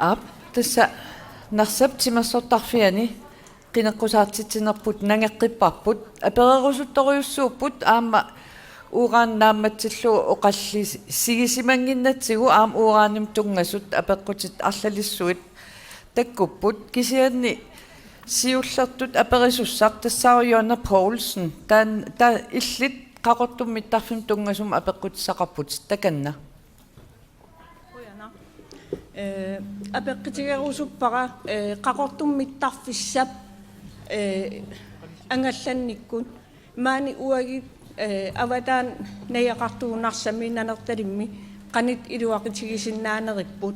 ап тасса нарсап тимассортарфиани qinaqqusaartitsinerput nangeqqipparput apererusuttoriussuupput aamma uuraannaammatsillu oqalli sigisimanginnatsigu aam uuraanim tungasut apeqqutit arlalissuit takkupput kisianni siullertut aperisussaq tassaaruyoana Poulsen ta illit qaqortummittarfim tungasum apeqqutissaqarput takanna apeqqitigerusuppara qaqortummittarfissap ангалланниккун маани уаги аватаан наяқартуунарсами нанерталимми qanit илуақитигисиннаанериппут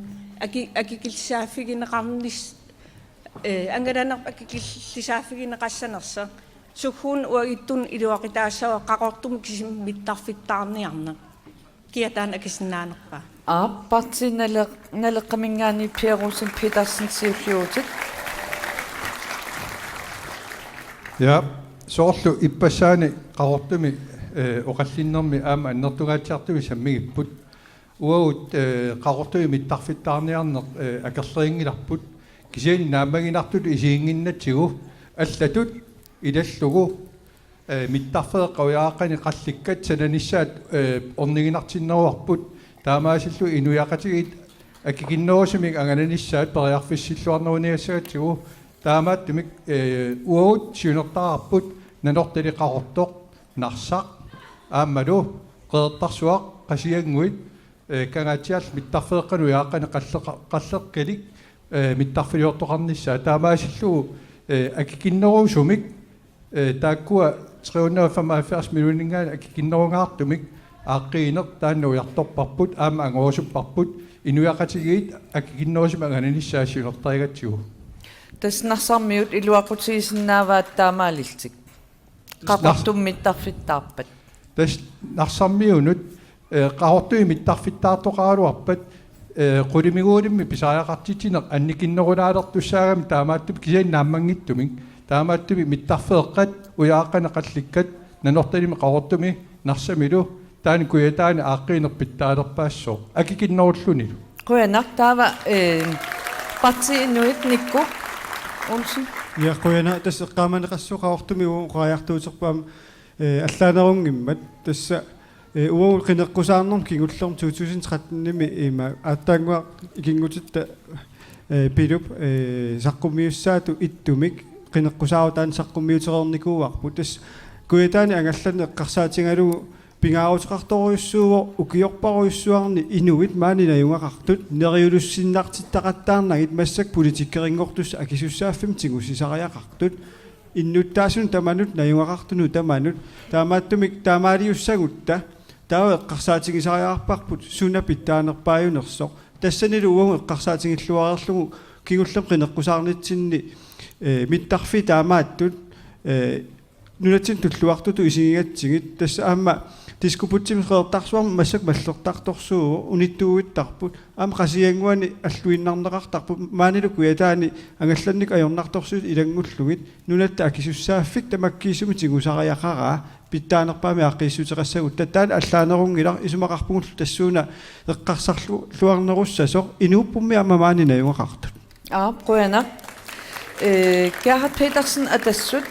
акикиллисааффигинеқарнис ангаланер акикиллисааффигинеқассанерса сухуун уагиттун илуақитаассава qaqortum кисиммиттарфиттаарниарна киатаан акисиннаанерпа партинналеққамингаани Перусен Петерсен сиуллиутит Ja, soorlu ippasaani qaqortumi oqallinnermi aama annertugaatiartumi sammigipput uagut qaqortumi mittarfittaarniarner akerleringilarput kisiani naamaginartut isiinginnatsigu allatut ilallugu mittarfeeqqawiaaqani qallikkat sananissaat orniginartinneruarput taamaasillu inuyaqatigit akikinnerusumik anganissaat periarfissilluarnerunigassagatsigu taamaattumik uagut siunertararput nanortali qaqortoq narsaq aammalu qeertarsuaq qasianguit kangaatial mittarfeeqqanuyaaqani qalleqqalik mittarfiliortoqarnissaa taamaasillu akikinnerusumik taakkua 375 miljoningaan akikinnerungaartumik aaqqiiner taannujartorparput aama angoosupparput inuyaqatigiit akikinnerusum anganissaa siunertarigatsigu таснарсармиут илуақутигисиннааваат таамаалилтик qaqortummittarfittaarpat тас нарсармиунут qaqortui mittarfittaartoqaaluarpat qulimiguulimmi pisaajaqartitiner annikinnerulaalertussаагами таамааттуп кисианнааммангиттумик таамааттуми миттарфеэккат уяаққана қалликкат нанорталими qaqortumi нарсамилу таани куятаани ааққиинерпиттаалерпаассоо акикиннеруллунилу quyanaq taava partiinuit nikku Olsen Ja qoyana tasseqqaamanеqassuu qaqortumi uqaajartuuterpaam аллаанерунгиммат тасса уул qinеққусаарнерм кигуллерм 2013-ними има ааттаангуа игингутитта пилуп саққуммиуссаату иттумик qinеққусаарутаан саққуммиутерерникууарпу тас куятаани ангаллани эққарсаатингалугу пингаавутеқарторуйуссууво укиорпаруйуссуарни инуит маанина юнгақартут нериулуссиннаартиттақаттаарнагит массак политиккерингортус акисуссааффим тигусисариақартут иннуттаасун таманут наюнгақартуну таманут таамааттумик таамаалиуссагутта таава эққарсаатигисариаарпарпут суна питтаанерпааюнерсоқ тассанилу угу эққарсаатигиллуарерлугу кигуллем qinеққусаарнитсинни миттарфи таамааттут нунатсин туллуартуту исигигатсигит тасса аама тискупутсимиқеэртарсуарма массак маллертарторсуу униттууиттарпут аама қасиангуани аллуиннарнеқартарпут маанилу куятаани ангалланник ajornartorsuut илангуллугит нунатта акисуссааффик тамаккиисуми тигусариақараа питтаанерпаами ааққииссутеқассагут таттаан аллаанерунгилар исумақарпугуллу тассууна эққарсарлуарнеруссасоқ инууппумми аама маанина юнгақартут quyanaq Gerhard Petersen atassut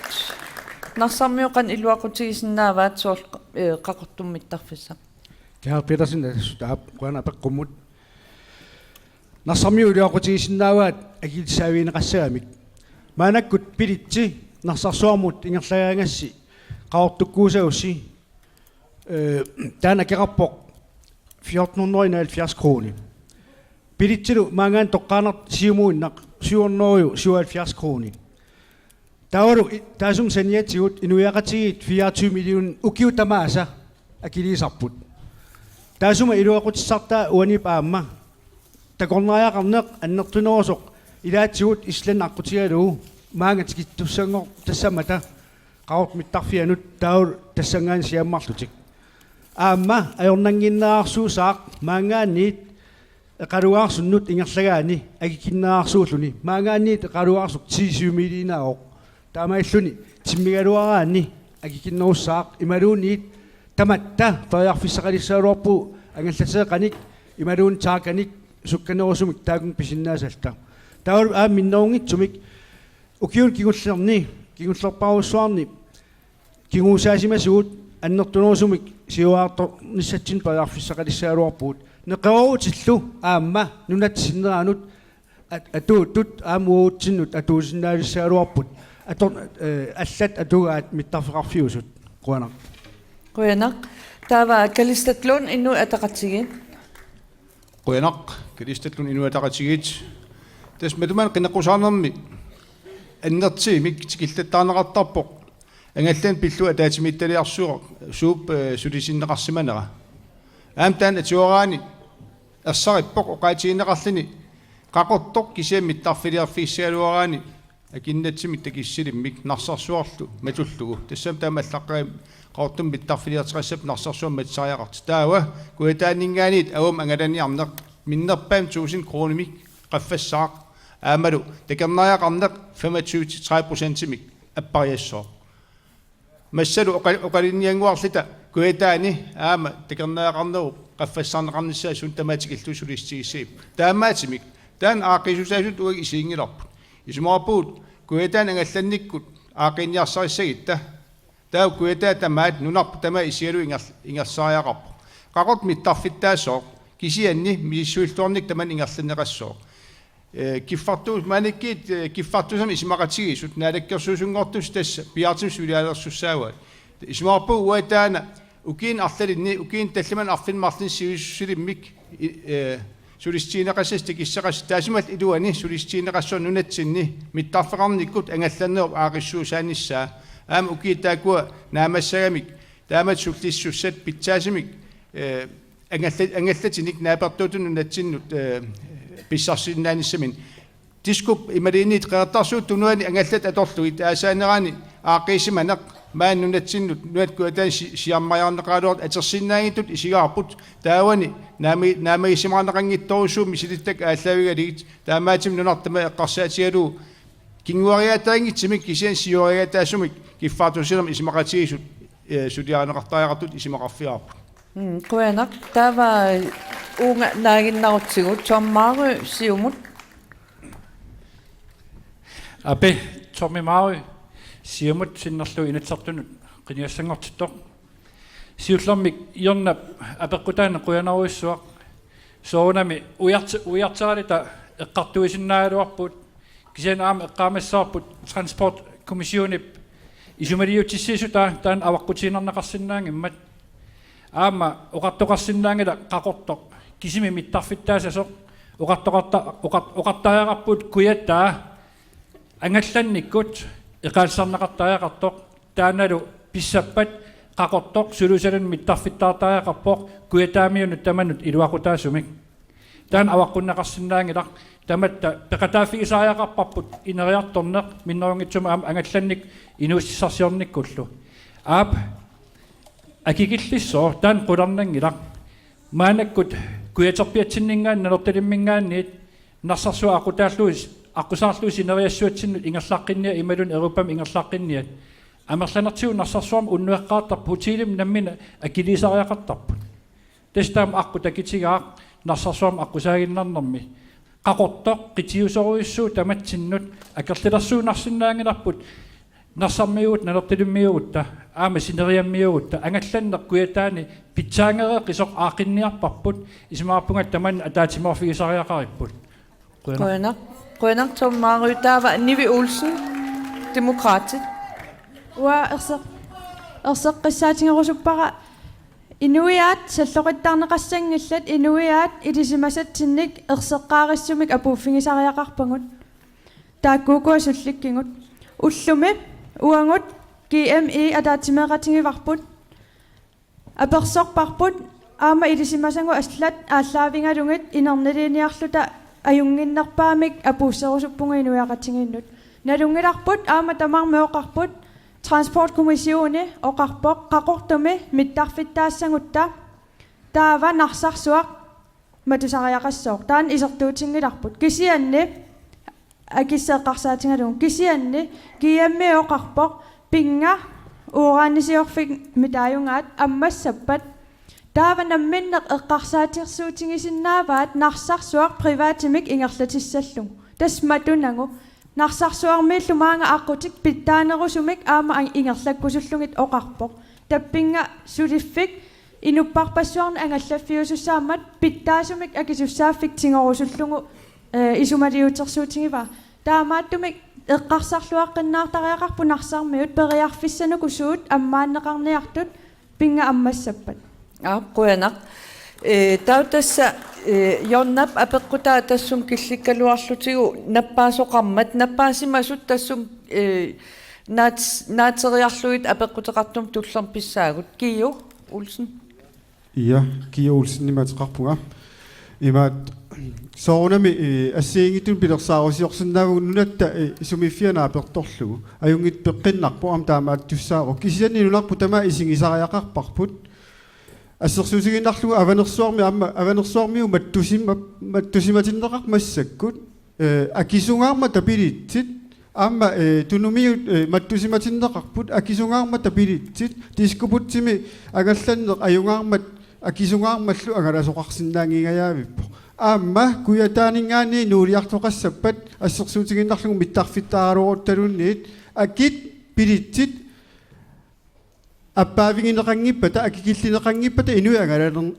нарсармиоқан илуақутигисиннааваат соол qaqortummittarfissa Gerhard Petersen таап quana апеққуммут нарсармиу илуақутигисиннааваат агилсаавинеқассаамик маанаккут пилитси нарсарсуармут ингерлагаангасси qaqortukkuusagussi таана кераппоқ 1479 kroner пилитсилу маангаан тоққаанер сиумуиннақ 777 kroner Tauru taasum saniatigut inuiaqatigit 24 million ukiutamaasa akilisarput. Taasuma iluaqutissartaa uanipaamma takornariaqarneq annertunerusoq ilaatigut islannaqqutigalugu maangatikittussangor tassamata qawt mittarfianut taur tassangaan siammarlutik. Aamma ajornanginnaarsuusaaq maangaanniit qaluaarsunnut ingerlagaani agikinnaarsuulluni maangaanniit qaluaarsuq 10 milliinaaq таамаиллуни тиммигалуараани акикиннерусаақ ималуунниит таматта фариарфиссақалиссаалуарпу ангалласеэқаник ималуун тааканик sukkanerusumik taakun pisinnaasallta taawal minnoongitsumik ukiul kigullerni kigullerparuussuarni kiguusaasimassuut аннертунерусумик сиуаарто ниссатсин паярфиссақалиссааруарпуут неқеруутиллу аама нунатсиннераанут атуут аамуутсиннут атуусиннаалиссааруарпут атор аллат атугаат миттарфеқарфиусут қуанақ Quyanaq taava kalistatlun innu ataqatigin Quyanaq kalistatlun innu ataqatigit tas matuman qinaqqusaarnermi annertiimik tikiltattaanaqartarpoq angallan pillu ataatimittaliarsuuq suup sulisinneqarsimanera aamtaan atuoraani assarippoq oqaatigineqarlini qaqortoq kisiammittarfiliarfiissaaluaraani akinnatsimit takissilimmik narsarsuarlu matullugu tassam taamallaqqarim qaortum mittarfiliartiqassap narsarsuam matsariaqart taawa kuetaanningaaniit awum angalaniarneq minnerpaam 1000 kronemik qaffassaaq aamalu takernaaqarneq 25-30% appariassoq массалу оқалинниангуарлита куэтаани аама такернаақарнеру qaffassaarneqarnissаа сун тамаатикиллусулистигиссиип таамаатимик таан аақисусаасут уаг исиингиларпут исумаарпуут куэтаан ангалланниккут аақинниарсариссагитта таа куэтаа тамаат нунарпу тама исиалу ингерсариақарпу qaqort mittarfittaassoo kisianni miissuilluarnik taman ingerlannеqassoo kiffartuus maanikkiit kiffartusam isimaqatigisut naalakkersuusungortus tassa piartimus ulialersussaavaat ismaarpu uataana ukiin arlalinni ukiin tallaman arfinmarlin siussilimmik sulistiineqassas tikissaqas taasimal iluani sulistiineqassoo nunatsinni mittarfeqarnikkut angallannerup aaqissuusaannissaa aam ukiitaakua naamassagamik taamat sullissussat pitsaasimik angallatinik naapertuutun nunatsinut писсарсиннаанissamin тискуп ималиинит qeertarsuut tunuani angallat atorluit aasaanerani aaqiisimaneq maannunatsinнут nuat kuatan siarmariarneqaaluart atersinnaagitut isigaarput taawani naamagisimaarneqanngittorussuum misilittak aallavigaliit taamaatim nunartama eqqarsaatigalu kinguariataangitsimik kisian sioriataasumik kiffaatusilam isimaqatigisut suliaaneqartariaqartut isimaqarfiaarput Quyanaq taava uunga naaginnarutsigut Tommaru siumut Ape Tommy Maui siumut sinnerlu inatsartunut qiniassangortittoq siullermik iornap apeqqutaana Quyanarussuaq soonami uyartaralita eqqartuisinnaaluarput kisianaama eqqaamassaarput transport kommissionip isumaliutissiisuta taan avaqqutiinerneqarsinnaangimmat аама оқартоқарсиннаангила қақортоқ кисими миттарфиттаасасоқ оқартаяақарпут куяттаа ангалланниккут эқаалсарнеқартаяақартоқ тааналу писсаппат қақортоқ сулусалун миттарфиттаартаяақарпоқ куятаамиунут таманут илуақутаасумик таан аваққуннеқарсиннаангила таматта пеқатаафигисааяақарпарпут инериарторнеқ миннерунгитсума аама ангалланник инуиссарсиорниккуллу аап акигиллиссоо таан qulernangilaq maanakkut kuyaterpiatsinningaan nalertalimmingaanniit narsarsuа aqutaalluus аққусаарлуус инериассуатсиннут ингерлаққинниа ималун эрупам ингерлаққинниат амерланертиу нарсарсуам уннуэққаартарпу хутилим наммина акилисариақартарпут тестаам аққу такитигаақ нарсарсуам аққусаагиннарнэрми қақортоқ қитиусоруиссуу таматсиннут акерлилэрсуунарсиннаангиларпут нарсармиуут налертилиммиуутта аама синериаммиуутта ангалланнеқ куятаани питсаангерэ қисоқ аақинниарпарпут исмаарпунгат таман атаатиморфигисариақариппут Quyanaq Tommaru taava Nivi Olsen Demokratit уа ерсеққиссаатингерусуппара инуиаат саллоқиттаарнеқассангиллат инуиаат илисимасатсинник ерсеққаариссумик апууффигисариақарпагут тааккуукуа сулликкингут уллуми уангут GME атаатимеқатингиварпут аперсорпарпут аама илисимасангу аслат ааллаавингалугит инернилиниарлута аюнгиннерпаамик апууссерусуппунга инуяқатингиннут налунгиларпут аама тамармеоқарпут транспорткоммиссиони оқарпоқ қақортуми миттарфиттаассангутта таава нарсарсуақ матусариақассооқ таан исертуутингиларпут кисианни акиссеэққарсаатингалугу кисианни киаммиоқарпоқ пинга уорааннисиорфик митааюнгаат аммассаппат таава намминнеқ эққарсаатирсуутингисиннааваат нарсарсуар приваатимик ингерлатиссаллугу тасматунагу нарсарсуармииллу маанга аққутик питтаанерусумик аама ингерлаккусуллугит оқарпоқ таппинга сулиффик инуппарпассуарна ангаллаффиусуссаамат питтаасумик акисуссааффик тингорусуллугу исумалиутерсуутингива таамааттумик эққарсарлуаққиннаартариақарпу нарсармиут периарфиссануку суут аммааннеқарниартут пинга аммассаппат Quenak. Tautassa jonnap apekkutaa tassum killikkaluarlutigu nappaasoqarmat nappaasimasut tassum naateriarluit apekkuteqartum tullerpissaagut Kiu Olsen. Ja, Kia Olsen nimataqarpunga. Imaat soornami assiingitun pilersaarusиорсиннааву нуната сумиффианааперторлугу аюнгит пеққиннарпу ам таамаат туссааро кисианнилунарпу тама исигисариақарпарпут ассерсуусигиннарлугу аванерсуармиу маттусиматиннеқар массаккут акисунгаарма тапилитсит аама тунумиут маттусиматиннеқарпут акисунгаарма тапилитсит дискупутсими агалланнеқ аюнгаармат акисунгаармаллу агаласоқарсинаангигаявиппо аама куятаанингаани нуулиартоқассаппат ассерсуутигиннарлугу миттарфиттаароорутталунниит акит пилитсит аппаавигинеқангиппата акикиллинеқангиппата инуи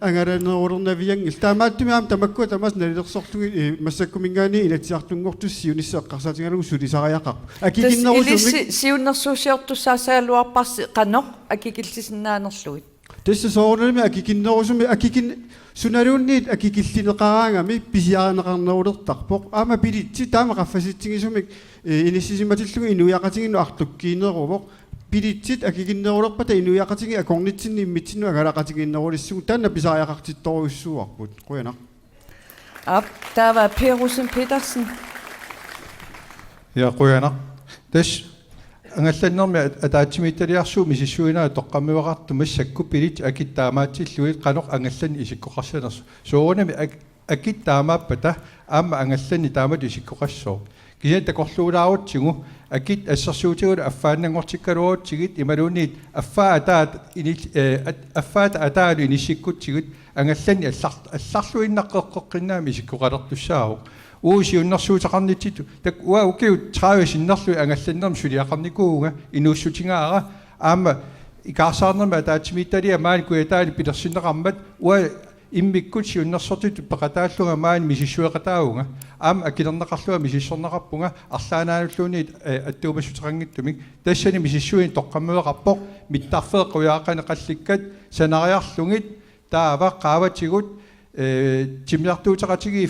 ангаранерулернавиангил таамааттумиаам тамаккуа тамас налилерсортуги массаккумингаани инатсиартунгортуссиу ниссеққарсаатингалугу сулисариақар акикиннерусумик Siunnersuusiortussaasaluarparsi qanoq akikillisиннаанерлуит тесса соорнами акикиннерусуми акикин суналуунниит акикиллинеқараангами писиарнеқарнерулертарпоқ аама пилитси таама қаффаситсигисумик иниссисиматиллугу инуяқатигинну артуккиинерувоқ пилитсит акикиннерулерпата инуяқатиги акорнитсинни иммитсинну агалақатигиннерулиссугу таанна писариақартитторуйуссуарпут қуянақ der var Per Rosen Petersen. Ja Quenak. Des ангалланнэрми атаатсимитталиарсуу мисиссуинаа тоққаммивақарту массакку пилит акиттаамаатсиллуит қаноқ ангаллани исиккоқарсанерсу суунами акиттаамааппата аама ангаллани таамат исиккоқассоо кисиан такорлуулааруутсигу акит ассерсуутигула аффааннангортиккалуутсигит ималуунниит аффаата атаалу иниссиккутсигит ангаллани алларлуиннаққеққиннаами исиккоқалертуссаау уусиуннэрсуутақарнитситу так уа укиу траависиннерлуи ангалланнерми сулиақарникууга инууссутингаара аама икаарсаарнерми атаатсимиитталиа маани куятаали пилерсиннеқармат уа иммиккут сиуннерсортиту пеқатааллунга маани мисиссуеқатаагунга аама акилернеқарлуа мисиссорнеқарпунга арлаанааллуни аттуумассутеқангиттумик тассани мисиссуин тоққаммуеқарпоқ миттарфеэ қуяақанеқалликкат санариарлугит таава қааватигут тимиартуутеқатиги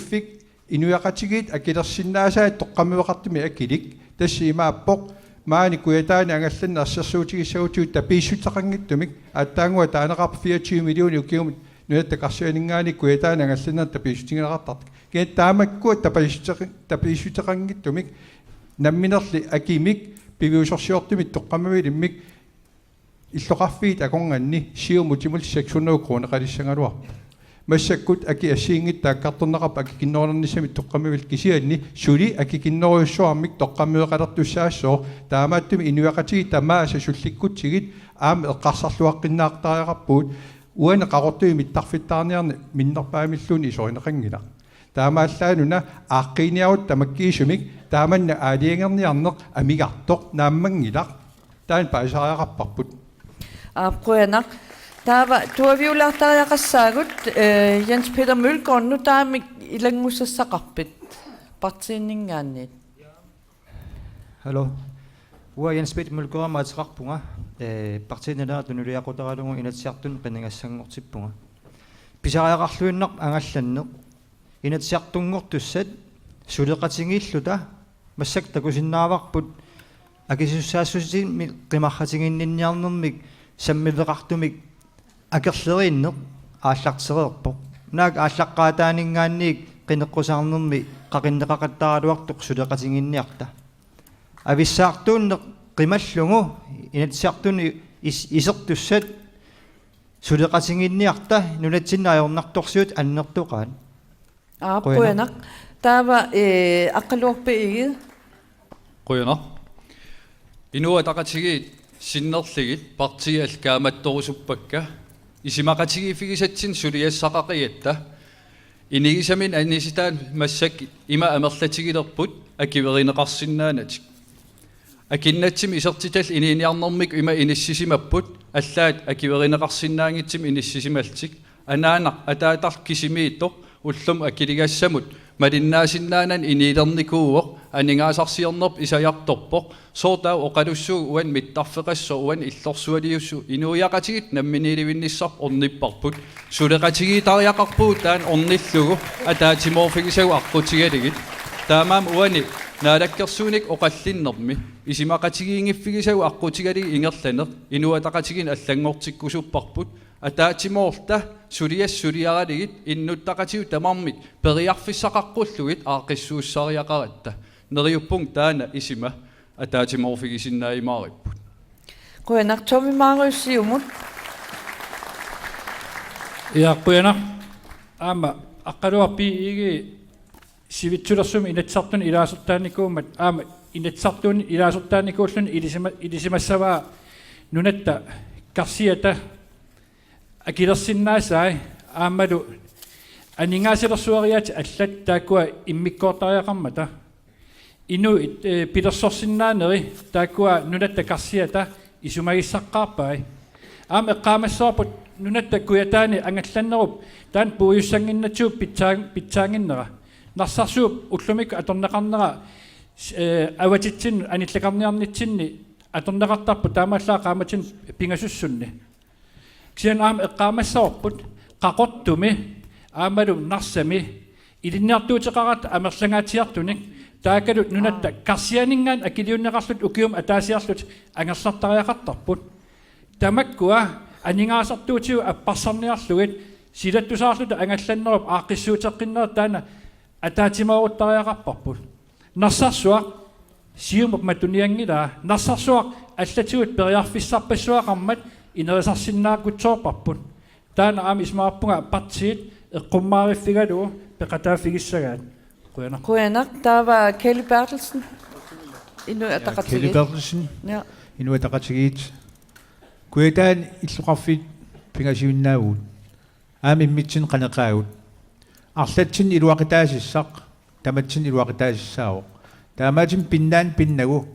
инуяқатигит акилерсиннаасаат тоққаммуеқартуми акилик тассиимааппоқ маани куятаани ангалланна ассерсуутигиссагутиут тапииссутеқангиттумик аттаангуа таанеқарпа 24 миллиони укиумит нуяттақарсуанингаани куятаани ангалланна тапииссутингилеқартарт киат таамаккуа тапииссутеқангиттумик намминерли акимик пивиусорсиортумит тоққаммавилиммик иллоқарфиит аконганни сиумутимул 600 крона қалиссангалуарпа массаккут аки ассиингит тааккарторнеқарпа акикиннернернисами тоққамивил кисианни сули акикиннеруйуссуармик тоққаммуеқалертуссаассоо таамааттуми инуяқатиги тамааса сулликкутсигит аама эққарсарлуаққиннаартариақарпуут уана қақортуи миттарфиттаарниарни миннерпаамиллуни исоринеқангила таамааллаануна ааққиниарут тамаккиисумик тааманна аалиангерниарнеқ амигартоқ нааммангилақ таан паисариақарпарпут Quenak. Der var tuaviulartariaqassaagut Jens Peter Mølgaard nu taamik ilangmusassaqarpit partiinningaanniit. Hallo. Ua Jens Peter Mølgaard maatiqarpunga partiinnaat nuliaqutaralugu inatsiartun qinangassangortippunga. Pisariaqarluinneq angallanneq inatsiartunngortussat suleqatingiilluta massak takusinnaavaqput akisussaasussin qimarratiginninniarnermik саммилеқартумик акерлериннеқ ааллартсереерпоқ наак ааллаққаатаанингаанниик қинеққусаарнерми қақиннеқақаттаралуартоқ сулеқатингинниарта ависсаартууннеқ қималлугу инатсиартуни исертуссат сулеқатингинниарта нунатсиннаajornartorsiut аннертоқаат Quenak. Der var аққалуарпиигит. Quenak. Inua taqatigi sinnerligit partial kaamattorusuppakka исимақатигифигисатсин сулиассақақиатта инигисамин анниситаан массак има амерлатигилерпут акиверинеқарсинаанатик акиннатсим исертитал ининиарнэрмик има иниссисимаппут аллаат акиверинеқарсинаангитсим иниссисималтик анаанақ атаатар кисимиитто уллум акилигассамут малиннаасиннаанан инилерникууоқ анингаасарсиернерп исаярторпоқ соортаа оқалуссуу уан миттарфеқассо уан иллорсуалиуссу инуиақатигит намминиливинниссар орниппарпут сулеқатигитариақарпуут таан орниллугу атаатиморфигисагу аққутигалигит таамаам уани наалаккерсууник оқаллиннерми исимақатигиингиффигисагу аққутигалиги ингерланер инуатақатигин аллангортиккусуппарпут атаатимоорта сулиассулиаралигит иннуттақатигу тамармит периарфиссақаққуллугит аақиссууссариақаратта нериуппунг таана исима атаатиморфигисиннаимаариппут Quyanaq Tommy Mariussiumut. Ja quyanaq aama aqqaluarpi igi sivitsulersumi inatsartun ilaasuttaannikuummat aama inatsartun ilaasurtaannikuullun ilisimassavaa nunatta karsiata akilersinnaasai aammalu aningaasilersuariat allat taakkua immikkoortariaqarmata inu pilersorsinnaaneri taakkua nunatta karsiata isumagissaqqaarpai aama eqqaamassoorput nunatta kuyataani angallannerup taan puuyussanginnatsuup pitsaanginnera narsarsuup ullumik atorneqarnera awatitsin anillakarniarnitsinni atorneqartarpu taamaallaa qaamatin pingasussunni kian aam eqqaamassoorput qaqortumi aamalu narsami ilinniartuuteqarat amerlangaatiartunik taakalut nunatta karsianingaan akiliunneqarlut ukium ataasiarlut angerlartariaqartarput tamakkua aningaasartuutiu apparsarniarlugit silattusaarluta angallannerup aaqissuuteqqinnerat taana ataatimaruttariaqarparput narsarsuaq siumup matuniangilaa narsarsuaq allatigut periarfissarpassuaqarmat inerisarsinnaakutsoorparput taana aam ismaarpunga partiit eqqummaariffigalu peqataafigissagaat Quyanaq taava Kelly Bertelsen. Kelly Inuataqatigit. Bertelsen. Ja. Inuataqatigit. Kuyataan illuqarfit pingasiunnaavut. Aamimmitsin qaneqaagut. Arlatsin iluaqitaasissaq, tamatsin iluaqitaasissaaoq. Taamaatin pinnaan pinnagu.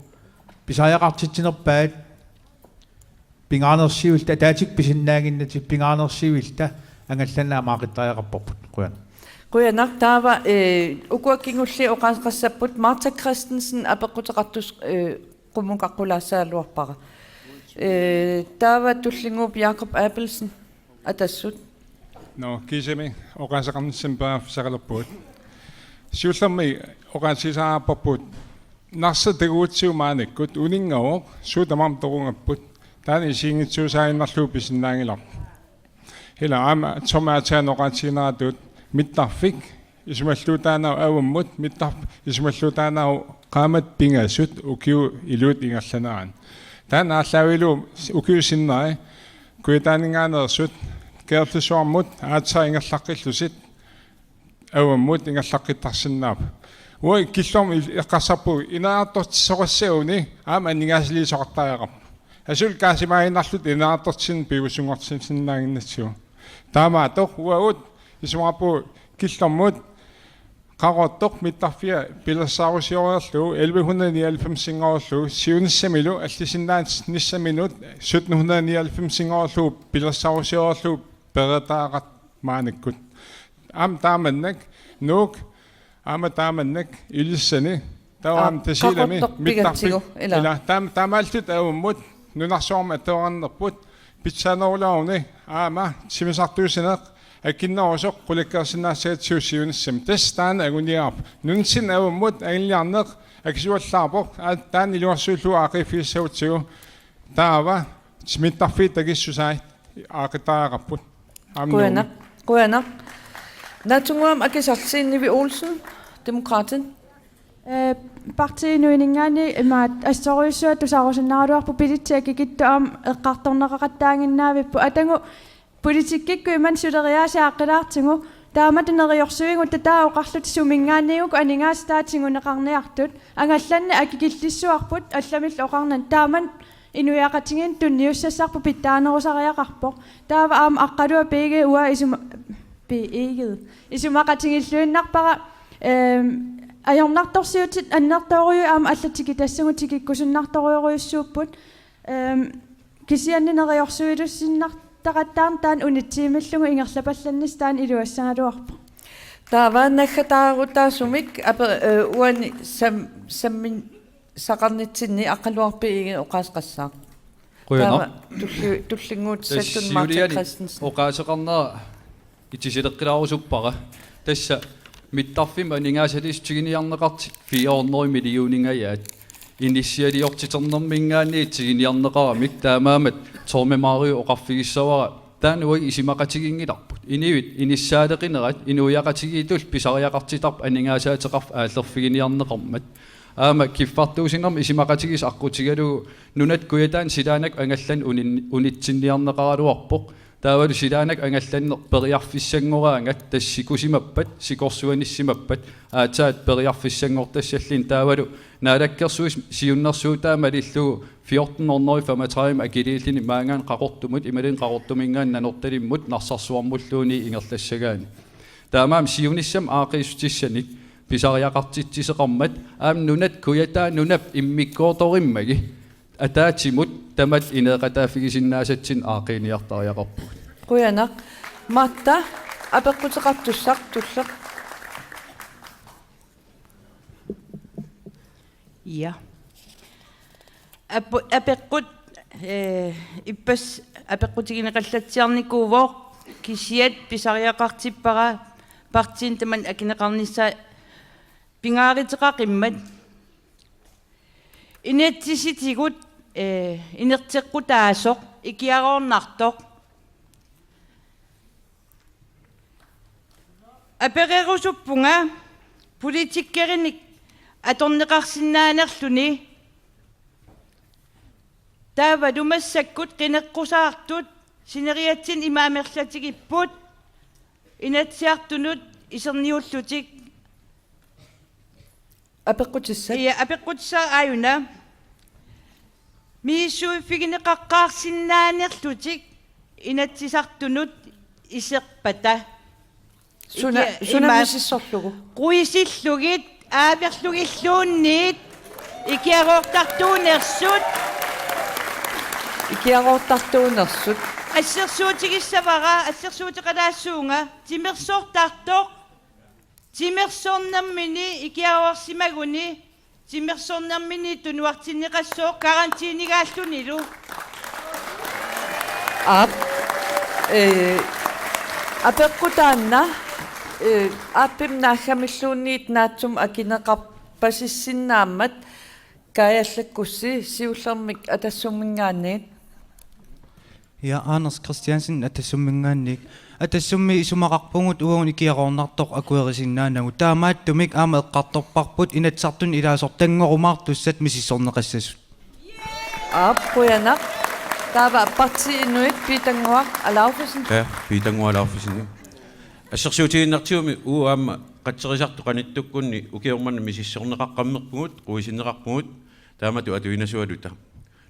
Pisariaqartitsinerpaat pingaanersiuilta taatik pisinnaanginnatik pingaanersiuilta angallannaa maaqittariaqarparput quyan. Quyanaq taava ukuakingulli oqansqassaput Martha Christensen apequteqartus qumuqaqqulaassaaluarpara. Taava tullinguup Jacob Appelsen atassut. No, kisemi oqansaqarnissanpaa saqalerpuut. Siullermi oqansisaarparput narsa taguutsiumaanekkut uningaoq suutamam torungapput taani isiingitsuusaaginnarluu pisinnaangilar. Hila ama tomaataан oqansiineraatut mittarfik isumalluutaanau avummut mittar isumalluutaanau qaamat pingasut ukiu iluut ingerlaneraan. Taan aallaviluu ukiusinneri kuyataaninngaanersut keerlusuarmut aatsaa ingerlaqqillusit avummut ingerlaqqittarsinnaap. Woi killom iqqarsarpu inaartortissoqassaguni aama ningaasiliisoqartariaqarp. Asul kaasimaainnarlut inaartortin piusunngortinsinnaanginnatsugu. Taamaatoq uaut isumapu killommut qaqortoq mittarfia pilersaarusiorerlu 1199 siunissamilu allisinnaat nissaminut 1799 pilersaarusiorerlu peretaaqat maanikkut am taamannak nuuk ama taamannak ilissani taam tasilami mittarfi ila taamaltut avummut nunarsoorma atoornerput pitsaanoorlauni ama simisartuusineq akinnarusoq qulakkaarsinnaassaatiussiunissam tastaan aguniarp nunsin avummut agilliarneq akisuallaarpoq taan iluarsuullu aaqifiissautsigu taava smittarfi tagissusaait aaqitaaqarput Quyanaq Natunguam akisarsiinnivi Olsen Demokraten. Partiinuiningaani imaat assoriussuat tusaarusinnaruarpu pilittiakikittuam eqqartorneqaqattaanginnaavippu atangu politikkikku iman suleriaasiaqqilaartingu taamatuneriorsuingu tataa oqarlut sumingaanniuku aningaastaatinguneqarniartut angallanna akikillissuarput allamillu oqarnan taaman инуяақатингин тунниуссассарпу питтаанерусариақарпоқ таава аама аққалуа пеге уа пеегед исумақатингиллуиннарпара ajornartorsiutit annertoruyu aama allatiki tassangutikikkусуннарторуйоруйуссууппут кисианнинериорсуилуссиннартақаттаан таан унитсиималлугу ингерлапалланнис таан илуассагалуарпо таавааннаггатаарутаасумик уани саммин сақарнитсинни аққалуарпииги оқаасқассаа Quyanaq туллингуутсаттун Мартин Кристенсен oqaasaqarnera итисилеққилаарусуппара тасса миттарфим анингаасалис тигиниарнеқарти 400 миллионингаyaat иниссиалиортитернэрмингаанни тигиниарнеқарамик таамаамат тормемаариу оқарфигиссавара таануи исимақатигингиларпут инивит иниссаалеқинерат инуяқатигиитул писариақартитарп анингаасаатеқарф ааллерфигиниарнеқармат аама киффартуусинерм исимақатигис аққутигалу нунат куятаан силаанак ангаллан унитсинниарнеқаралуарпоқ таавалу силаанак ангалланнер периарфиссангораангат тассикусимаппат сикорсуаниссимаппат аатаат периарфиссангортассаллин таавалу наалаккерсуис сиуннэрсуутаамалиллугу 1435 акилииллини маангаан қақортумут ималин қақортумингаан нанорталиммут нарсарсуармуллууни ингерлассагаани таамаам сиуниссам аақиисутиссаник писариақартитсисеқармат аам нунат куятаа нунап иммиккооториммаги атаатимут тамат инеқатаафигисиннаасатсин аақиниартариақарпут quyanaq Marta апеққутеқартуссақ туллеқ Ja. Апеққут иппас апеққутигинеқаллатсиарникуувоо кисиат писариақартиппара партиин таман акинеқарнisса пингааритеқақиммат инатсиситигут инертеққутаасоқ икиароорнартоқ аперерусуппунга политиккериник аторнеқарсинаанерлүни таава думассаккут қинеққусаартут синериатсин имаамерлатигиппут инатсиартунут исерниуллутик апеққутисса я апеққутсаа аюна мииссуиффигинеқаққаарсинаанерлутик инатсисартунут исерпата сунамисиссорлугу quisillugit aaperlugilluunniit ikiaroortartuunersut ассерсуутигиссавара ассерсуутеқалаассуунга тимерсоортартоқ тимерсоорнаммини икиароорсимагуни тимерсоорнаммини тунуартиннеқассоо карантинигааллунилу апеққутаанна аппимнаахамиллуунниит наатсум акинеқарпасиссиннааммат каяллаккусси сиуллермик атассуммингаанниит Ja Anders Christiansen атассуммингаанник атассумми исумақарпугут уагуни киароорнартоқ акуерисиннаанагу таамааттумик аама эққарторпарпут инатсартун илаасортангорумаартуссат мисиссорнеқассасут quyanaq таава партиинуит питангуа алауфисин ja питангуа алауфисин ассерсуутигиннартиуми уаама қатсерисарту қаниттуккунни укиорманна мисиссорнеқаққаммерпугут қуисиннеқарпугут таамату атуинасуалута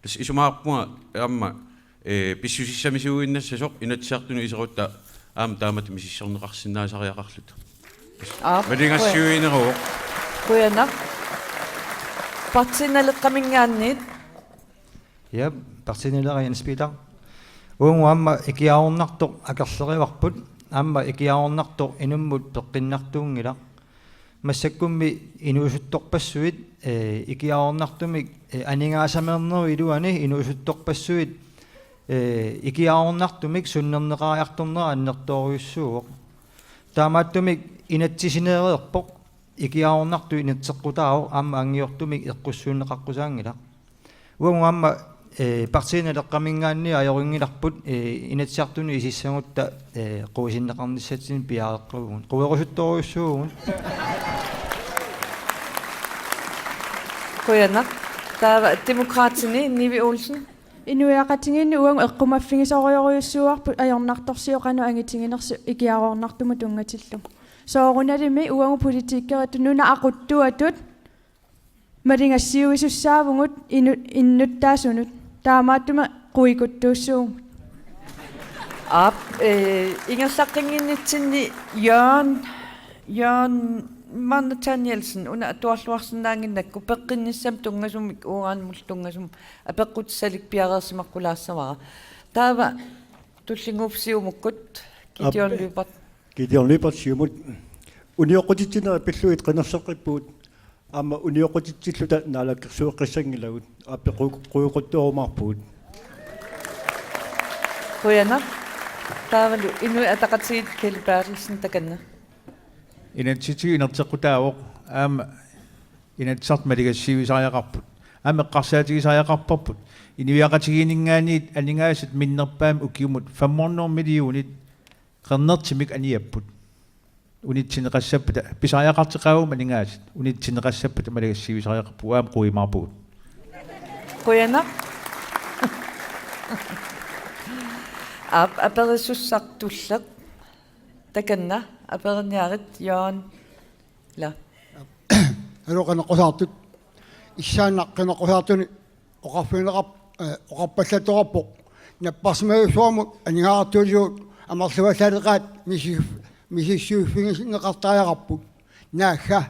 тас исумаарпуга аама писсусиссамисууиннассасоқ инатсиартуну исерутта аама таамату мисиссорнеқарсинаасариақарлута малингассуинеруоқ quyanaq партиналеққамингаанниит Ja партинилериан спитар уангуамма икиаорнартоқ акерлериварпут аама икиаорнартоқ инуммут пеққиннартуунгила массаккумми инуусутторпассуит икиаорнартумик анингаасамернеру илуани инуусутторпассуит икиаорнартумик суннернеқариарторнера аннерторуйуссууоқ таамааттумик инатсисинеереерпоқ икиаорнарту инатсеққутаау аама ангиортумик эққуссууннеқаққусаангила уангуамма партиналеққамингаанни аёрингиларпут инатсиартуни исиссагутта қуисиннеқарниссатсин пиареққугун қуерусутторуйуссуугун quyanaq таава демократини Nivi Olsen инуяақатингинни уангу эққумаффигисориоруйуссуарпут аёрнарторсиоқану ангитингинерсу икиароорнартуму тунгатиллу сооруналими уангу политиккериту нуна ақуттуатут малингассиуисуссаавугут иннуттаасунут таамааттума quikuttuussuum Op, ingersaqinginnitsinni Jørgen Nathanielsen una atuarluarsinnaanginnakku peqqinissam tungasumik uuraanmul tungasum apeqqutissalik piareersimaqqulaassavara taava tullinguufsiumukkut Gideon Lybert Gideon Lybert siumut unioqutitsinera pilluit qinarseqqippuut аама униоқутитсиллута наалаккерсуэққиссангилагут ааппеқуйуқуттуарумарпуут Kujana taavalu inui ataqatigit Kjeld Bertelsen takanna Identity inertequtaavoq aama inatsartmaligassiuisariaqarput aama eqqarsaatigisariaqarparput inuiaqatiginingaaniit aningaasat minnerpaam ukiumut 500 millionit qernertimik aniapput unitsinneqassapputa pisariaqartiqaavum aningaasat unitsinneqassapputa maligassiuisariaqarpu aam quimarpuut Kujana aperissussartulleq takanna aperniarit Jørgen la алоқанеққусаартут иссааннаққинеққусаартуни оқарфинеқап оқарпаллатораппоқ наппарсимависуармут анингаартуулиут амарлуаллаалеқаат мисиссууффигинеқартариақарпут наахха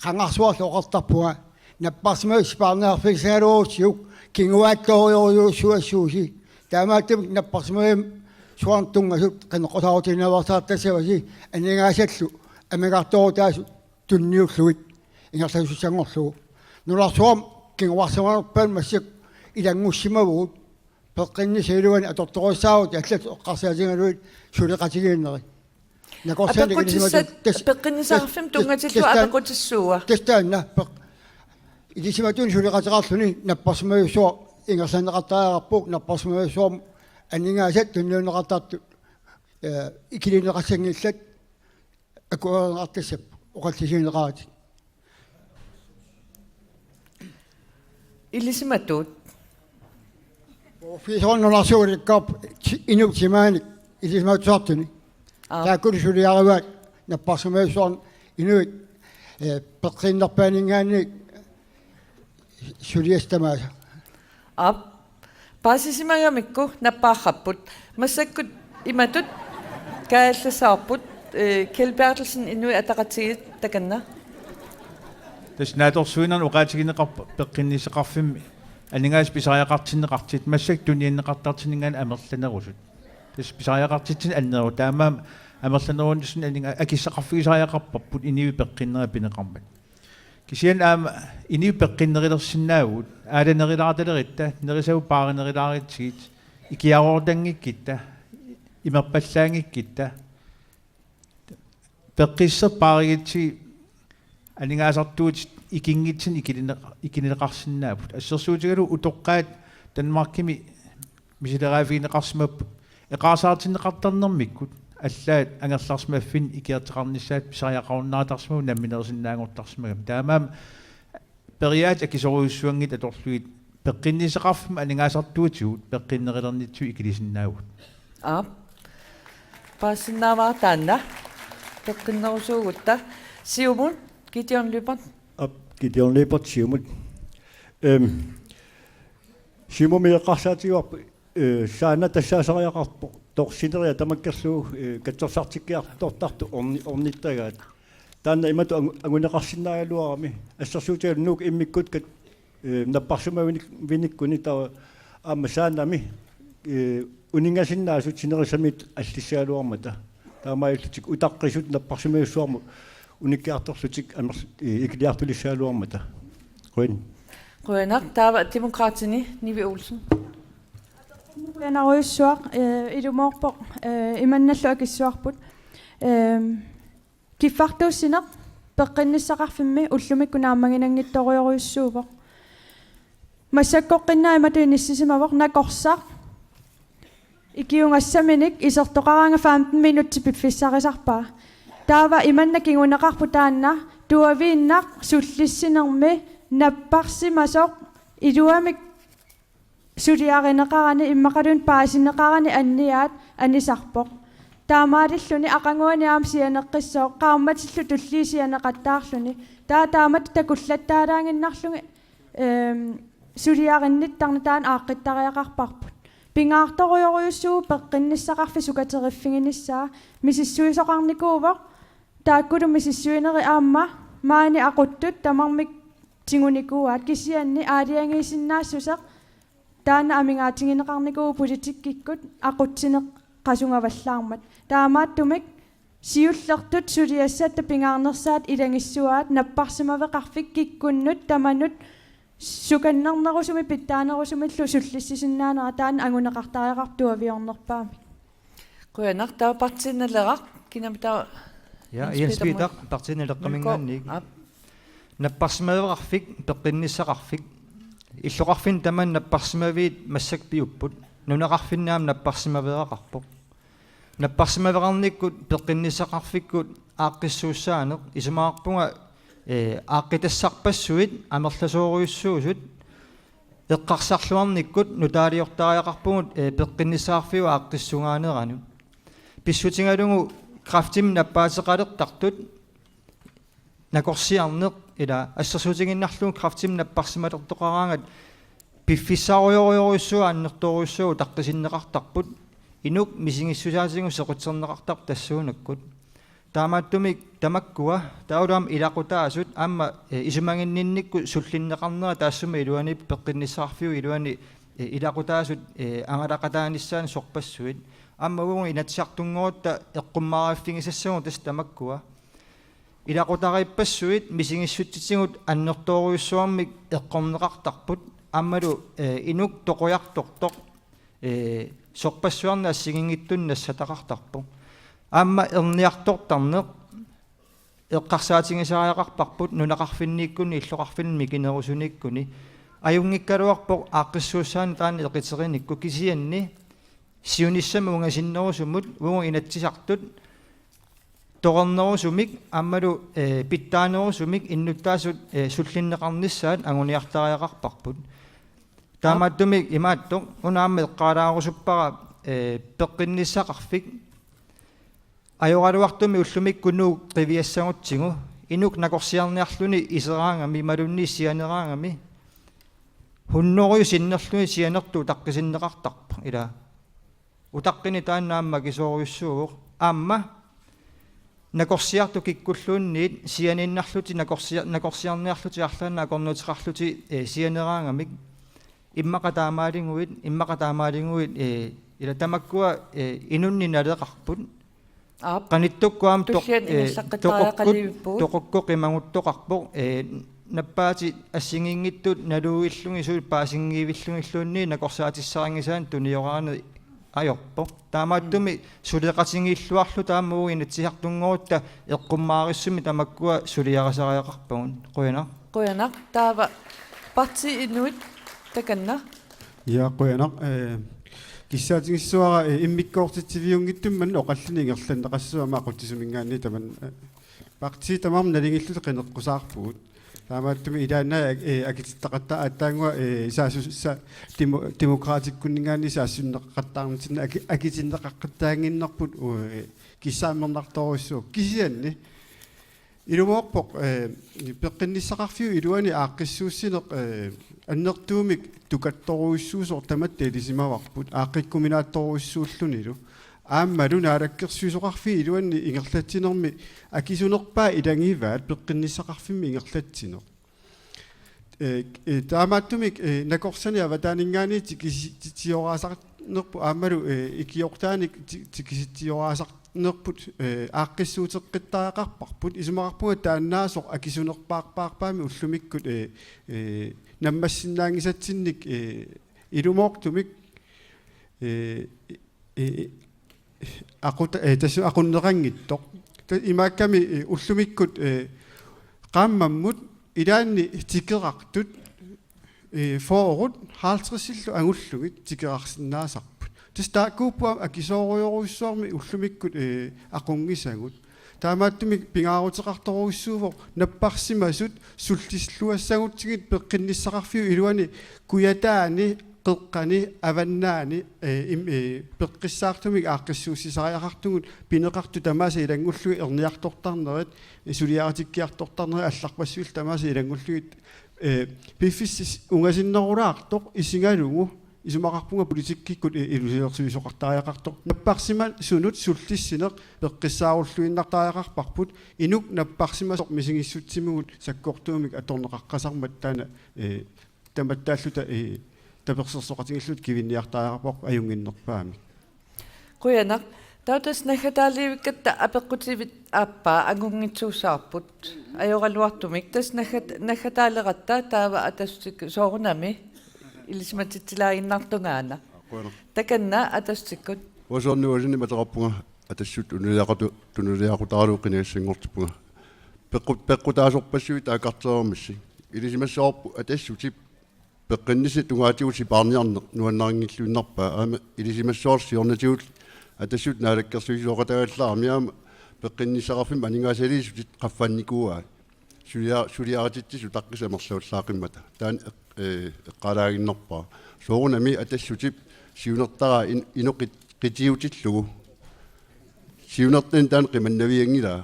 қангарсуарла оқартарпуга наппарсимависпаарнеарфигсааруутсиук кингуааттоориориуссуассууси таамааттамик наппарсимавим суартунгасут қинеққусаартинавартааттасаваси анингаасаллу амигарторутаасу тунниуллуит ингерласуссангорлугу нуларсуам кингуарсамаарпаан массак илангуссимавуут пеққиннисилуани аторторуссаавут аллат эққарсаатингалуит сулеқатигииннери пеққиннисаарфим тунгатиллу апеқутиссууа тестаанна пеқ илисиматун сулеқатеқарлуни наппарсимависсуа ингерланеқартаариарпук наппарсимависсуам анингаасат тунниунеқартаарту икилинеқассангиллат акуареқартассап оқаллисиинеқаати Ilisimatut фисорноларсууликкаап инуктимааник илисиматсуартуни тааккулисулиариваат наппарсимависсуарн инуит пеққиннерпаанингаани сулиастамааса ап пасисимагамикку наппаарраппут массаккут иматут каалласаарпут Kjeld Bertelsen inui ataqatigit takanna таснааторсуинан уqaатигинеқарпа пеққиннисеқарфимми анингаас писариақартиннеқартит массак тунианнеқартартинингаан амерланерусут тас писариақартитсин аннеру таамаам амерланерунисун анинга акиссақарфигисариақарпарпут иниви пеққиннера пинеқармат кисиан аама иниви пеққиннерилерсинаагут ааланерилаарталеритта нерисау пааринерилааритсигит икиароортангиккитта имерпаллаангиккитта пеққиссерпааригитси анингаасартуут икингитсин икинеқарсинаапут ассерсуутигалу утоққаат Данмаркими мисилераавигинеқарсимап эқарсаартиннеқартарнэрмиккут аллаат ангерларсимаффин икиартеқарниссаат писариақаруннаатарсимау намминерсиннаангортарсимагам таамаам периаат акисоруйуссуангит аторлуит пеққиннисеқарфим анингаасартуутигут пеққиннерилернитсу икилисиннаагут пассиннааваартаанна пеққиннерусуугутта сиумун Gideon Lybert Gideon Lybert siumut симумиэқарсаатигуарпу саана тассаасариақарпо торсинериа тамаккерлуу катсорсартиккиартортарту орниттагаат таанна имату агунеқарсинаагалуарами ассерсуутигалу нуук иммиккут кат наппарсумавиник виниккуни таа аама саанами унингасиннаасут синерисамит аллиссаалуармата таамаиллутик утаққисут наппарсумависсуарму униккиарторлутик икилиартулиссаалуармата Qujanaq taava demokraatini Nivi Olsen Naruissuaq ilumorpoq imanналlu akissuarput kiffartuussineq peqqinnisaqarfimmi ullumikku naammaginanngittorioriussuupoq массаккоққиннаа имату ниссисимавоқ накорсақ икиунгассаминик исертоқараанга 15 минутти пиффиссарисарпаа таава иманна кингунеқарпу таанна туавииннақ суллиссинерми наппарсимасоқ илуамик сулиаринеқарани иммақалун паасинеқарани анниаат анисарпоқ таамаалиллуни ақангуаниаам сианеққиссоо қаарматиллу туллиисианеқаттаарлуни таамат такуллаттаалаангиннарлуги suliarinnit tarnataan aaqittariaqarparput pingaartoruyoruussuu peqqinnisaqarfi sukateriffinginissaa misissuisoqarnikuuvoq taakkulu misissuineri aamma maani aquttut tamarmik tingunikuaat kisianni aaliangiisinnaasusaq taana amingaatingineqarnikuu politikkikkut aqutsineq qasungavallaarmat taamaattumik siullertut suliassatta pingaarnersaat ilangissuaat napparsimaveqarfik kikkunnut tamanut sukannernerusumi pittaanerusumillu sullissisinnaanera taan anguneqartariaqartuaviornerpaami Quyanaq taa partinnaleraq kinamita Ja, Jens Peter, partinnalerqamingaannik. Napparsimaveqarfik peqinnissaqarfik иллоqarfin taman napparsimaviit massakpiupput nunaqarfinnaam napparsimaveqarpoq napparsimaveqarnikkut peqinnissaqarfikkut aaqqissuussaaneq isumaarpunga aaqqitassarpassuit amerlasooruissuusut eqqarsarluarnikkut nutaaliortaariaqarpungut peqqinnissaqarfiu aaqqissungaaneranu pissutingalungu kraftim nappaateqaleqtartut nakorsiarneq ila ассерсуутигиннарлуун крафтим наппарсималертоқараангат пиффиссааруйоруйоруссуа аннерторуссуу таққисиннеқартарпут инук мисингиссусаатингу сеқутсернеқартар тассуунаккут таамааттумик тамаккуа таулаам илақутаасут аама исумагиннинникку суллиннеқарнера таассума илуани пеққиннissaqarfiu илуани илақутаасут ангалақатааниссаани сорпассуит аммагуун инатсиартунгоотта эққуммаараффигисассагу тас тамаккуа илақутарииппассуит мисингиссутситсигут аннерторуйуссуармик эққорнеқартарпут аммалу инук тоқуяртортоқ сорпассуарна ассигингиттун нассатақартарпу амма ерниартортарнеқ эққарсаатингисариақарпарпут нунақарфиннииккуни иллоқарфинми кинерусуниккуни аюнгиккалуарпоқ ааққиссууссаани таани эқитериникку кисианни сиуниссама унгасиннерусумут угу инатсисартут торнерусумик аммалу питтаанерусумик иннуттаасут суллиннеқарнissaат агуниартариақарпарпут таамааттумик имааттоқ унаамма эққалаарусуппара пеққиннissaqarfik ajorалуартуми уллумик кунуу қивиассагутсигу инук накорсиарниарлуни исераангами малунни сианераангами хуннорую синнерлуни сианерту таққисиннеқартарпа ила утаққини тааннаамма кисооруйуссууоқ аама накорсиарту киккуллуунниит сианиннарлути накорсиарниарлути арлаана акорнутеқарлути сианераангамик иммақатаамаалингуит ила тамаккуа инунни налеқарпут qanitukkuam toqokko qimanguttoqarpoq nappaati assingingittut naluuillungi suut paasingiivillungilluunni nakorsaatissaarangisaan tunioraaner ajorpoq taamaattumi suleqatingiilluarlu taammugu inatsihartunngorutta eqqummaarissumi tamakkua suliarasariaqarpagun quyanaq taava parti inuit takanna ja quyanaq киссаатингиссуара иммиккоортитсивиунгиттумман оқаллуни ингерланнеқассуама ақутсисумингаанни таман парти тамам налингиллу қинеққусаарпугут таамааттуми илаанаа акититтақатта ааттаангуа исаасусса демократиккуннингаанни саассуннеққаттаарнитинна акитиннеқаққаттаангиннарпут киссааммернарторуссуу кисианни илумоорпоқ пеққиннissaqarfiu илуани ааққиссууссинеқ аннертуумик тукатторуиссуусоор таматта илисимаварпут ааққиккуминаатторуиссууллунилу ааммалу наалаккерсуисоқарфи илуанни ингерлатсинерми акисунерпаа илангиваат пеққиннissaqarfimми ингерлатсинеқ таамааттумик накорсани аватаанингаани тикиситиораасарнерпу ааммалу икиортааник тикиситиораасарнерпут ааққиссуутеққиттаақарпарпут исумақарпуга тааннаасоқ акисунерпаарпаарпаами уллумиккут наммассиннаангисатсинник илумооқтумик aquta tasu aqunneqanngittoq imaakami ullumikkut qaammammut ilaanni tikeqartut foorut 50-illu angullugit tikeqarsinnaasarput tas taakkuuppuam akisooruyoruissuarmi ullumikkut aqungisagut таамааттуми пингаарутеқарторуиссууво наппарсимасут султислуассагутсигит пеққиннissaqarfiu илуани куятаани qeqqani avannaani peqqissaartumik aaqqissuussisariaqartugut pineqartu tamaasa ilangullugi erniartortarnerit isuliaratikkiartortarneri allarpassuil tamaasa ilangullugi piffissis ungasinnerulaartoq isingalugu isumaqarpunga politikkikut ilusilersuisoqartariaqartoq napparsima sunut sullissineq peqqissaarulluinnartariaqarparput inuk napparsimasoq misingissutsimugut sakkortuumik atorneqaqqasarmat taana tamattaalluta таперсерсоқатигиллут кивинниартаараапоқ аюнгиннерпаами Quyanaq tautas nagataalivikkatta apeqqutivit aappaa anguнгитсуусаарпут ajoralluartumik tas nagataaleqatta taava atastik soorunami ilismatittilaaginnartungaana takanna atastikkut wasornuasini mateqarpunga atassut tunuliaqutaaruuqiniassangortupunga peqqutaasorpassuit aakarteermissi ilisimassoorpu atassutip peqqinnissi tungaatiusi paarniarneq nuannaringilluinnarpaa aama ilisimassoorsiornatigut atassut naalakkersuisuoqatagallaarmiaama peqqinnissaqarfim aningaasaliisutit qaffannikua suliaratittisu taqqisamerluullaaqqimmata taan eqqalaaginnerpaa soorunami atassutip siunertaraa inoqitiutillugu siunertin taan qimannaviangilaa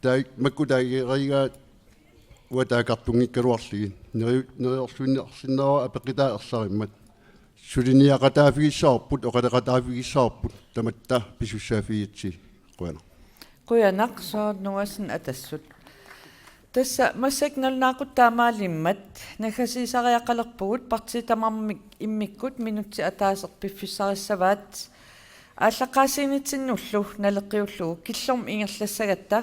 taik makkutaagierigaa уатаакартунгиккалуарлиги нерерсуиннерсиннера апеқитаа ерсариммат сулиниақатаафигиссаарпут оқалеқатаафигиссаарпут таматта писуссаафиитси Quyanaq soornuasin atassut tassa massaknalnaaqutaamaalimmat nagasiisariaqalerpugut partitamarmik immikkut minutsi ataaseq piffissarissavaat ааллаққаасиинитсиннуллу налеққиуллугу киллорм ингерлассагатта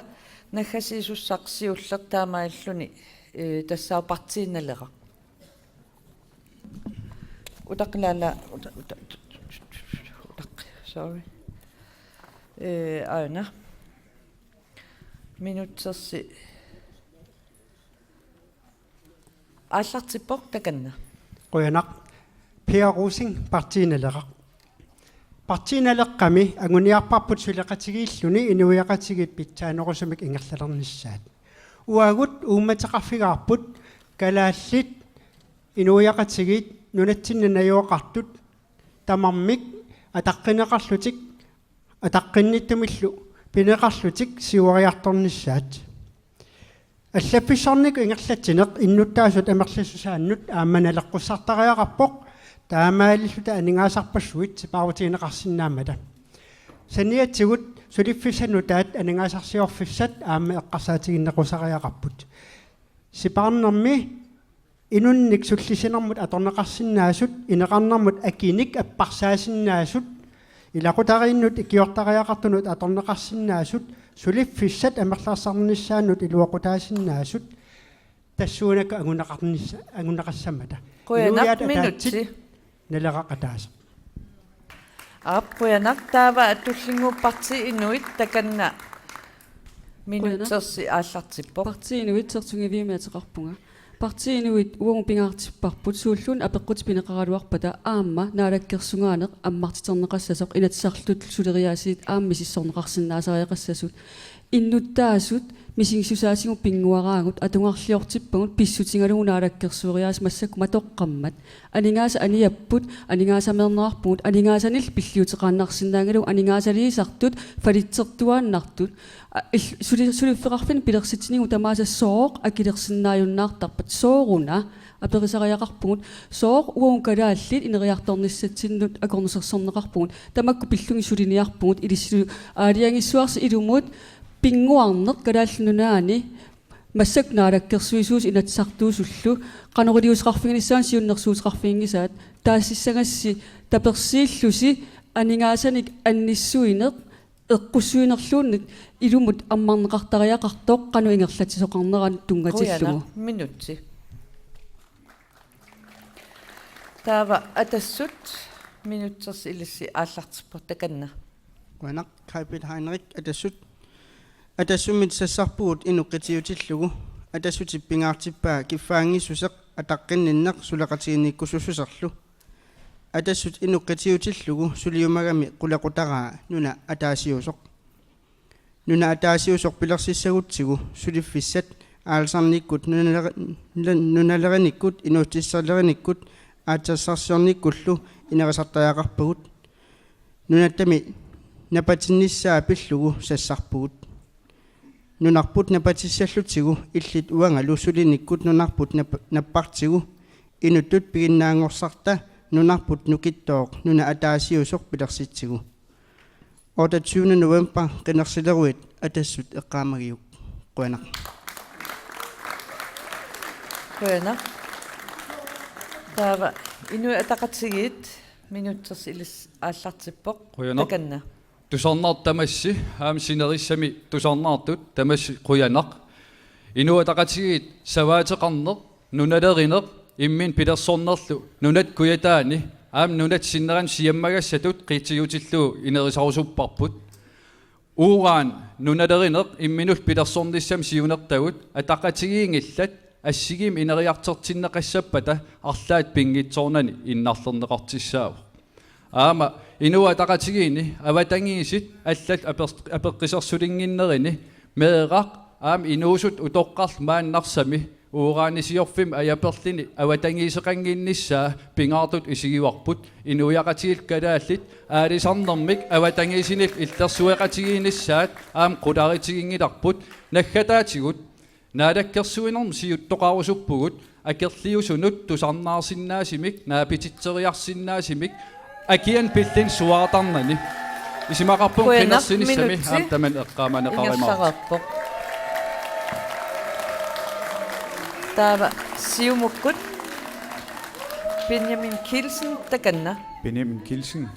наггасиисуссақсиуллертаамаиллуни тассаапартиинналера утақлаала sorry аана минутсерси ааллартиппоқ таканна Quyanaq Per Rosing partiinalera partiinaleqqami anguniarparput suleqatigilluni inuiaqatigit pitsaanерусумик ингерлалернissaat уагут уумматеқарфигаарпут калааллит инуиақаtigit нунатсиннанаюоқартут тамармик атаққинеқарлутик атаққинниттумиллу пинеқарлутик сиуариарторнissaat аллапписсарник ингерлатсинеқ иннуттаасут амерлассусааннут ааманалеққуссартариақарпоқ таамаалиллута анингаасарпассуит сипаавутигинеқарсинаамата саниатсигут сулиффисанутаат анингаасарсиорфиссат аама эққарсаатигиннеқусариақарпут сипаарнерми инунник суллисинермут аторнеқарсинаасут инеқарнермут акиник аппарсаасинаасут илақутарииннут икиортариақартунут аторнеқарсинаасут сулиффиссат амерлаарсарнissaанут илуақутаасинаасут тассуунака агунеқассамата Quyanaq minutsi налерақатаас Quyanaq taava atullinguupparti inuit takanna minutsersi ааллартиппоқ партиинуит сертунгивиимаатеқарпунга партиинуит уонгупингаартиппарпут сууллун апеққут пинеқараалуарпата аама наалаккерсугаанеқ аммартитернеқассасоқ инатсарлут сулериаасиит аамми сиссорнеқарсинаасариақассасут иннуттаасут мисингсусаасигу пингуараагут атунгарлиортиппагут писсутингалугу наалаккерсуариаас массакку матоққаммат анингааса аниаппут анингаасамернаарпугут анингаасанил пиллиутеқааннарсиннаангалу анингаасалиисартут фалитсертуааннартут сулиффеқарфин пилерситинигу тамааса сооқ акилерсиннааюннаартарпат сооруна аперисариақарпугут сооқ уун калааллит инериарторниссатсиннут акорнусерсорнеқарпугут тамакку пиллунги сулиниарпугут илиссу аалиангиссуарси илумут пингуарнеқ калааллунунаани массак наалаккерсуисуус инатсартуусуллу канорилиусеқарфигиниссаан сиуннерсуусеқарфигингисаат таассиссагасси таперсииллуси анингаасаник анниссуинеқ эққуссуинерлуунник илумут аммарнеқартариақартоқ кану ингерлатисоқарнеран тунгатиллугу минутси таава атассут минутсерси илисси ааллартиппо таканна Quyanaq Kaipit Heinrich атассумит сассарпуут инуққитиутиллугу атассутиппингаартиппаа киффаангиссусеқ атаққинниннеқ сулеқатигинниккусусусерлу атассут инуққитиутиллугу сулиумагами қулақутараа нуна атаасиусоқ пилерсиссагутсигу сулиффиссат аалсарниккут нуналериниккут инуутиссерлериниккут аатсарсиорниккуллу инерисартаақарпагут нунаттами напатинниссаа пиллугу сассарпугут нунарпут напатиссаллутигу иллит уангалу сулиниккут нунарпут наппартигу инуттут пигиннаангорсарта нунарпут нукиттооқ нуна атаасиусоқ пилерситсигу 28. november qinерсилеруит атассут эққаамагиук қуанақ Quena. Tava inu ataqatsigit minuters ilis aallartippoq. Quena. Takanna. Tusarnaart tamassi aam sinerissami tusarnaartut tamassi quyanaq. Inu ataqatsigit savaateqarneq nunalerineq immin pilersornerlu nunat kuyataani aam nunat sinneran siammagassatut qiitiutillu inerisarusupparput. Uuraan nunalerineq imminul pilersornissam siunertagut ataqatigiingillat ассигим инериартерсиннеқассаппата арлаат пингитсоорнани иннарлернеқартиссаава аама инуа тақатигиини аватангиисит аллал апеққисерсулингиннерини меэрақ аам инуусут утоққарл мааннарсами уурааnisиорфим аяперлини аватангиисеқангинниссаа пингаартут исигиварпут инуяқатигил калааллит аалисарнермик аватангиисинил иллерсуеқатигиинissaат аам қуларитигингиларпут наггатаатигут наалаккерсуинерм сиуттоқарусуппугут акерлиусунут тусарнаарсиннаасимик наапититсериарсиннаасимик акиан пиллин суаатарнани исимақарпун кинерсиниссами аамтаман эққааманеқаримаа Tava siumukkut Benjamin Kielsen takanna. Benjamin Kielsen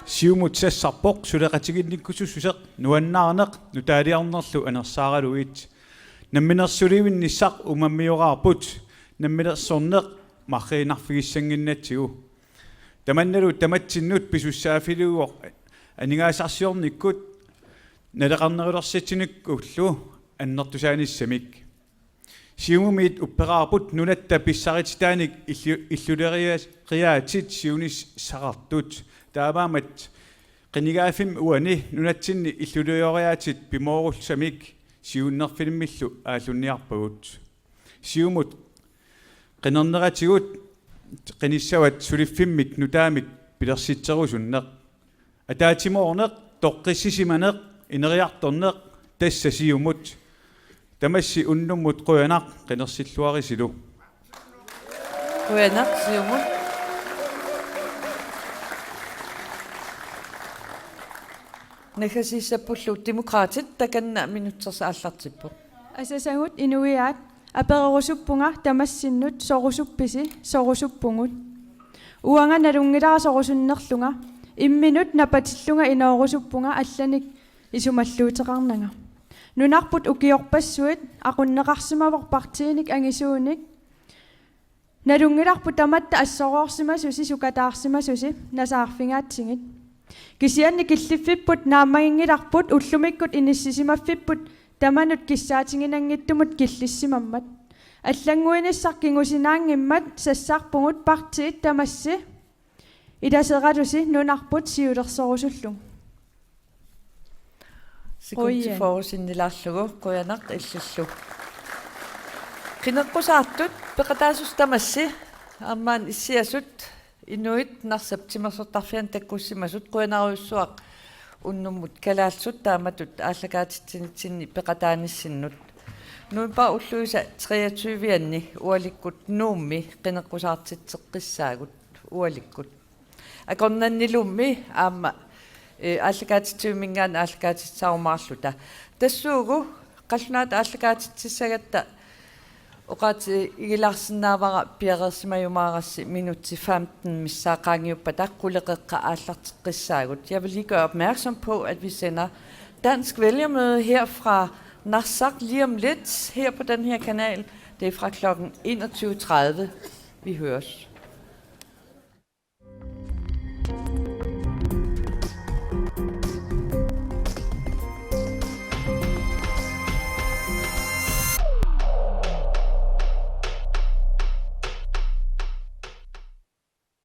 siumut sassarpoq suleqatigillikkusussuseq nuannaaneq nutaaliarnerlu anersaaraluit намминерсуливинниссақ умаммиораарпут наммилерсорнеқ марриинарфигиссангиннатсигу таманналу таматсиннут писуссаафилугоқ анигаасарсиорниккут налеқарнерулерситиниккуллу аннертусааниссамик сиумумиит уппераарпут нунатта писсарититааник иллулериаатит сиунис сақартут таамаамат қинигаафим уани нунатсинни иллулериаатит пимоорулсамик сиуннерфилмиллу аалунниарпагут сиумут qinerneratigут qinissawat suliffimmik nutaamik pilersitserusунneq ataatimoorneq toqqissisimaneq ineriartorneq tassa siumut tamassi unnummut quyanaq qinersilluarisilu Quyanaq siumut Nakasissapullu demokraatit takanna minutsersa aallartippu. Asasangut inuiaat apererusuppunga tamassinnut sorusuppisi sorusuppungut. Uanga nalungilaa sorusunnerlunga imminut napatillunga ineerusuppunga allanik isumalluuteqarnanga. Nunarput ukiorpassuit aqunneqarsimavor angisuunik nalungilarpu tamatta assororsimasusi sukataarsimasusi nasaarfingaatsigit. Kisianni killifipput naammagingilarput ullumikkut inissisimaffipput tamanut kissaatinginangittumut killissimammat аллангуинissarkingusinaangimmat sassarpungut partiit tamassi idaseratusi nunarput siulersorusullu Sekundi forusinnilaarlugu quyanaq illallu qineqqusaartut peqataasus tamassi ammaan issiasut inuit narsaptimersortarfian takkussimasut quyanariussuaq unnummut kalaalsut taamatut aallakaatitsinitsinni peqataanissinnut nuipa ulluisa 23-anni ualikkut nuummi qineqqusaartitseqqissaagut ualikkut akornannilummi aamma ааллакаатитсуимингаан ааллакаатитсаарумаарлута тассуугу қаллунаат ааллакаатитсагатта оqaati игилаарсинаавара пиарерсимаюмаарасси минутти 15 миссаақаангиуппа таққулеқеққа ааллартеққиссаагут. Jeg vil lige gøre opmærksom på, at vi sender dansk vælgermøde her fra Narsaq lige om lidt her på den her kanal. Det er fra kl. 21:30. Vi høres.